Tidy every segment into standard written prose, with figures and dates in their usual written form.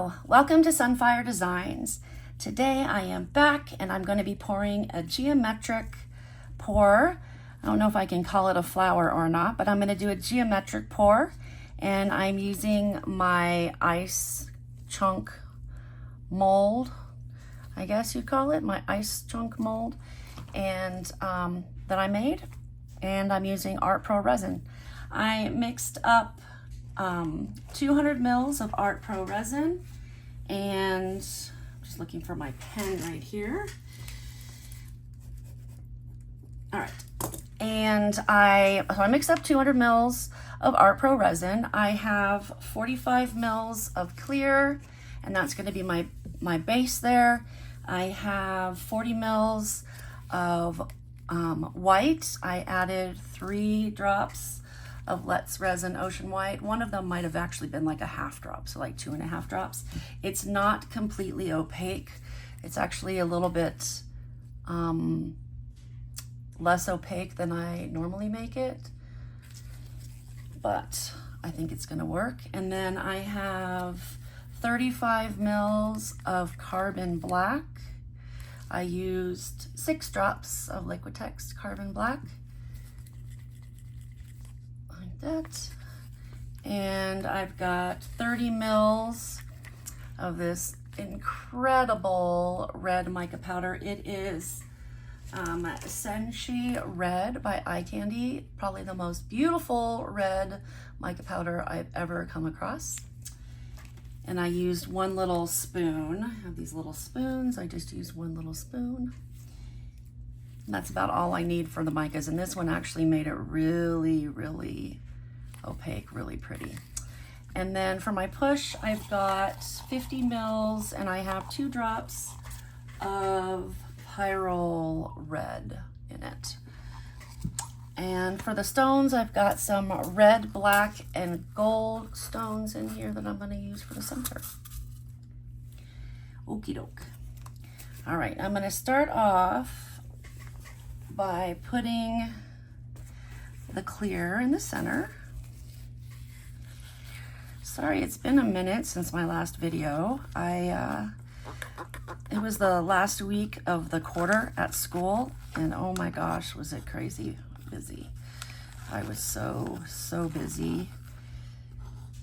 Hello, welcome to Sunfire Designs. Today I am back and I'm going to be pouring a geometric pour. I don't know if I can call it a flower or not, but I'm going to do a geometric pour, and I'm using my ice chunk mold, I guess you'd call it, my ice chunk mold, and that I made, and I'm using ArtPro resin. I mixed up 200 mils of ArtPro resin, and I'm just looking for my pen right here. All right, and I mixed up 200 mils of ArtPro resin. I have 45 mils of clear, and that's going to be my base there. I have 40 mils of white. I added 3 drops of Let's Resin Ocean White. One of them might have actually been like a half drop, so like 2.5 drops. It's not completely opaque. It's actually a little bit less opaque than I normally make it, but I think it's gonna work. And then I have 35 mils of Carbon Black. I used 6 drops of Liquitex Carbon Black, like that. And I've got 30 mils of this incredible red mica powder. It is Senshi Red by Eye Candy, probably the most beautiful red mica powder I've ever come across. And I used 1 little spoon. I have these little spoons. I just used 1 little spoon. And that's about all I need for the micas. And this one actually made it really, really opaque, really pretty. And then for my push, I've got 50 mils, and I have 2 drops of Pyrrole Red in it. And for the stones, I've got some red, black, and gold stones in here that I'm going to use for the center. Okie doke. All right, I'm going to start off by putting the clear in the center. Sorry, it's been a minute since my last video. It was the last week of the quarter at school, and oh my gosh, was it crazy busy. I was so busy,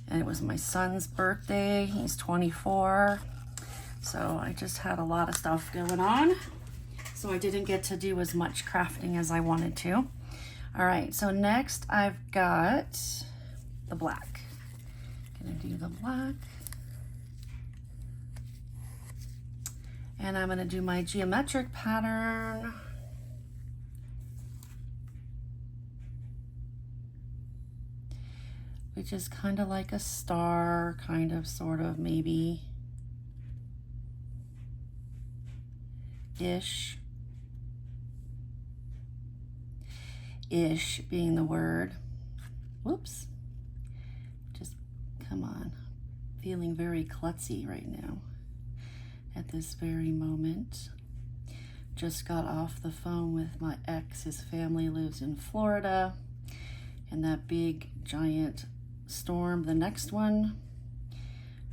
and it was my son's birthday. He's 24, so I just had a lot of stuff going on, so I didn't get to do as much crafting as I wanted to. All right, so next I've got the black. Gonna do the black, and I'm gonna do my geometric pattern. Which is kind of like a star, kind of, sort of, maybe. Ish being the word. Whoops. Just, come on. Feeling very klutzy right now at this very moment. Just got off the phone with my ex. His family lives in Florida, and that big giant storm, the next one,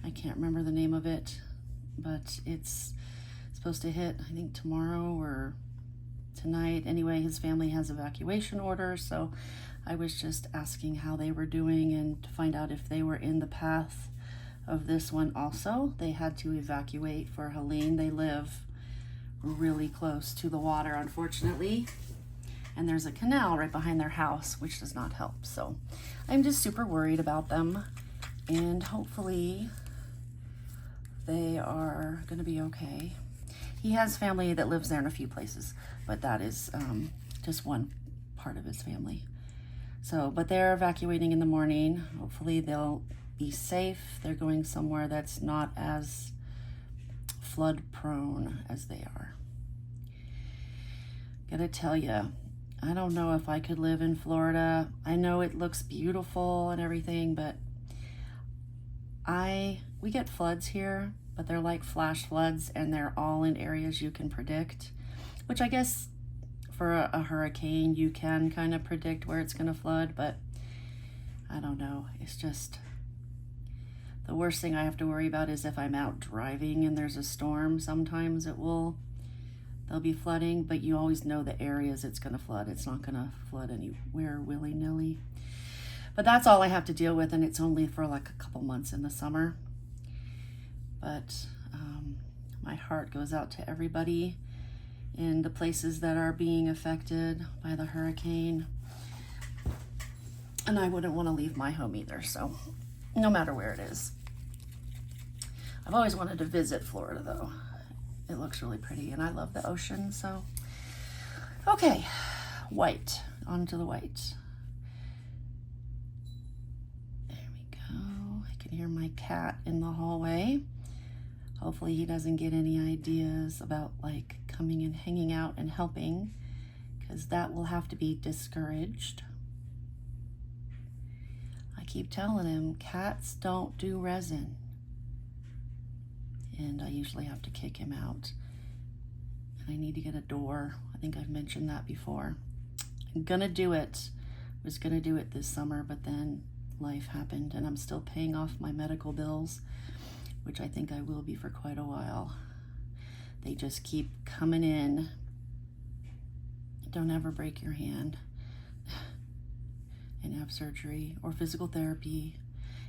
I can't remember the name of it, but it's supposed to hit, I think, tomorrow or tonight. Anyway, his family has evacuation orders, so I was just asking how they were doing and to find out if they were in the path of this one also. They had to evacuate for Helene. They live really close to the water, unfortunately, and there's a canal right behind their house, which does not help. So I'm just super worried about them, and hopefully they are going to be okay. He has family that lives there in a few places, but that is just one part of his family. So, but they're evacuating in the morning. Hopefully they'll be safe. They're going somewhere that's not as flood prone as they are. Gotta tell you, I don't know if I could live in Florida. I know it looks beautiful and everything, but we get floods here, but they're like flash floods, and they're all in areas you can predict, which I guess for a hurricane you can kind of predict where it's going to flood, but I don't know. It's just The worst thing I have to worry about is if I'm out driving and there's a storm. Sometimes there'll be flooding, but you always know the areas it's going to flood. It's not going to flood anywhere willy-nilly. But that's all I have to deal with, and it's only for like a couple months in the summer. But my heart goes out to everybody in the places that are being affected by the hurricane. And I wouldn't want to leave my home either, so no matter where it is. I've always wanted to visit Florida, though. It looks really pretty, and I love the ocean, so. Okay, white, onto the white. There we go. I can hear my cat in the hallway. Hopefully he doesn't get any ideas about like coming and hanging out and helping, because that will have to be discouraged. I keep telling him, cats don't do resin. And I usually have to kick him out. And I need to get a door. I think I've mentioned that before. I'm gonna do it. I was gonna do it this summer, but then life happened and I'm still paying off my medical bills, which I think I will be for quite a while. They just keep coming in. Don't ever break your hand and have surgery or physical therapy.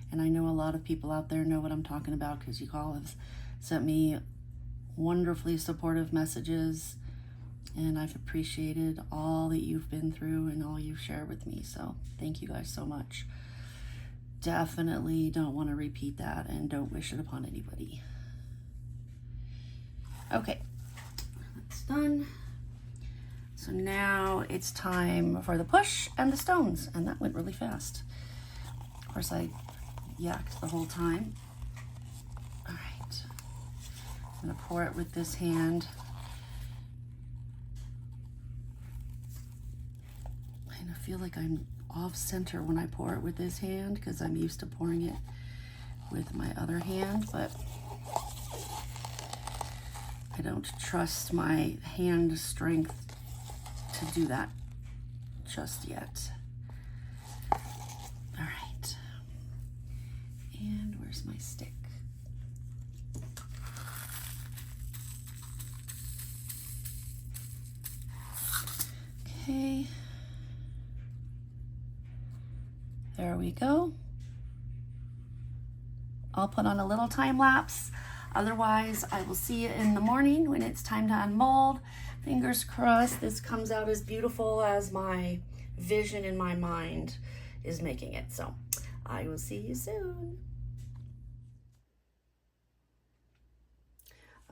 And I know a lot of people out there know what I'm talking about, because you all have sent me wonderfully supportive messages, and I've appreciated all that you've been through and all you've shared with me. So thank you guys so much. Definitely don't want to repeat that, and don't wish it upon anybody. Okay, that's done. So now it's time for the push and the stones, and that went really fast. Of course, I yacked the whole time. All right, I'm gonna pour it with this hand. And I feel like I'm off center when I pour it with this hand, because I'm used to pouring it with my other hand, but I don't trust my hand strength to do that just yet. All right, and where's my stick? Okay, there we go. I'll put on a little time lapse. Otherwise, I will see you in the morning when it's time to unmold. Fingers crossed this comes out as beautiful as my vision in my mind is making it. So I will see you soon.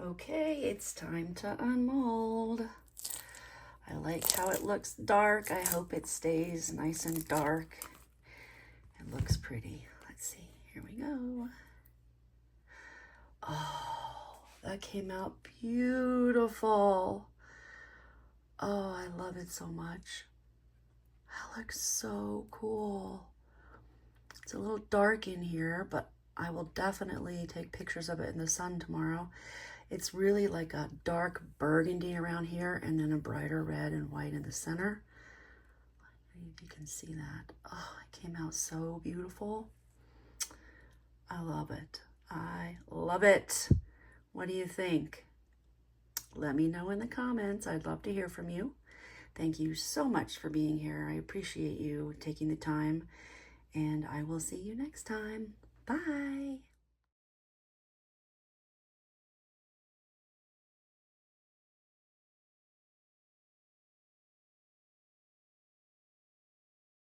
Okay, it's time to unmold. I like how it looks dark. I hope it stays nice and dark. It looks pretty. Let's see, here we go. Oh, that came out beautiful. Oh, I love it so much. That looks so cool. It's a little dark in here, but I will definitely take pictures of it in the sun tomorrow. It's really like a dark burgundy around here, and then a brighter red and white in the center. I don't know if you can see that. Oh, it came out so beautiful. I love it. I love it. What do you think? Let me know in the comments. I'd love to hear from you. Thank you so much for being here. I appreciate you taking the time, and I will see you next time. Bye.